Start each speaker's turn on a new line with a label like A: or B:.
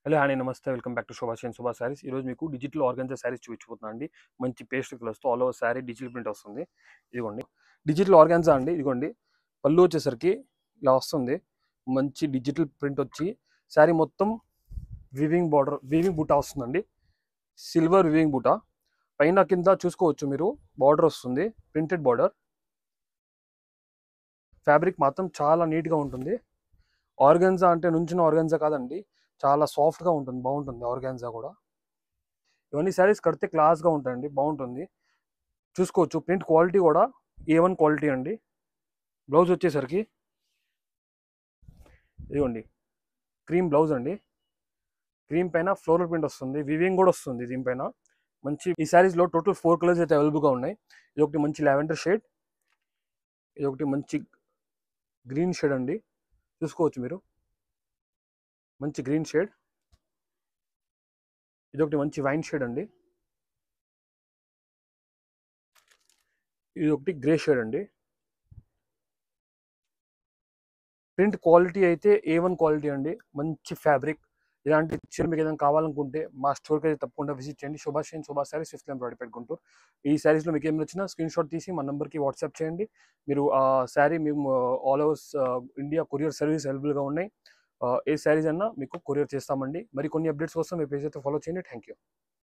A: Hello hi నమస్తే welcome back to శోభా సారీస్. ఈరోజు మీకు డిజిటల్ ఆర్గన్జా సారీస్ చూపించబోతున్నా అండి. మంచి పేస్ట్ కలర్స్తో all over sari digital print వస్తుంది. ఇదిగోండి డిజిటల్ ఆర్గన్జా అండి. ఇదిగోండి పళ్ళు వచ్చేసరికి ఇలా వస్తుంది. మంచి డిజిటల్ ప్రింట్ వచ్చి సారీ మొత్తం వీవింగ్ బార్డర్ వీవింగ్ బూటా వస్తుందండి. సిల్వర్ వీవింగ్ బూటా పైన కింద చూసుకోవచ్చు మీరు. బార్డర్ వస్తుంది, ప్రింటెడ్ బార్డర్. ఫ్యాబ్రిక్ మాత్రం చాలా నీట్గా ఉంటుంది. ఆర్గన్జా అంటే నుంచిన ఆర్గన్జా కాదండి, చాలా సాఫ్ట్గా ఉంటుంది, బాగుంటుంది ఆర్గాన్జా కూడా. ఇవన్నీ శారీస్ కడితే క్లాస్గా ఉంటాయండి, బాగుంటుంది. చూసుకోవచ్చు ప్రింట్ క్వాలిటీ కూడా A1 క్వాలిటీ అండి. బ్లౌజ్ వచ్చేసరికి ఇదిగోండి క్రీమ్ బ్లౌజ్ అండి. క్రీమ్ పైన ఫ్లోరల్ ప్రింట్ వస్తుంది, వివింగ్ కూడా వస్తుంది దీనిపైన. మంచి ఈ శారీస్లో టోటల్ 4 కలర్స్ అయితే అవైలబుల్గా ఉన్నాయి. ఇది ఒకటి మంచి లావెండర్ షేడ్, ఇది ఒకటి మంచి గ్రీన్ షేడ్ అండి. చూసుకోవచ్చు మీరు, మంచి గ్రీన్ షేడ్. ఇది ఒకటి మంచి వైన్ షేడ్ అండి. ఇది ఒకటి గ్రే షేడ్ అండి. ప్రింట్ క్వాలిటీ అయితే A1 క్వాలిటీ అండి, మంచి ఫ్యాబ్రిక్. ఇలాంటి చీర మీకు ఏదైనా కావాలనుకుంటే మా స్టోర్కి అయితే తప్పకుండా విజిట్ చేయండి. శోభా సారీస్ 5th లైన్ రోడ్ పెట్టుకుంటూ. ఈ శారీస్లో మీకు ఏమైనా వచ్చినా స్క్రీన్ షాట్ తీసి మా నెంబర్కి వాట్సాప్ చేయండి. మీరు ఆ శారీ మేము all overs India courier service అవైలబుల్గా ఉన్నాయి. ఏ శారీస్ అన్నా మీకు కొరియర్ చేస్తామండి. మరి కొన్ని అప్డేట్స్ కోసం మీ పేజ్ అయితే ఫాలో చేయండి. Thank you.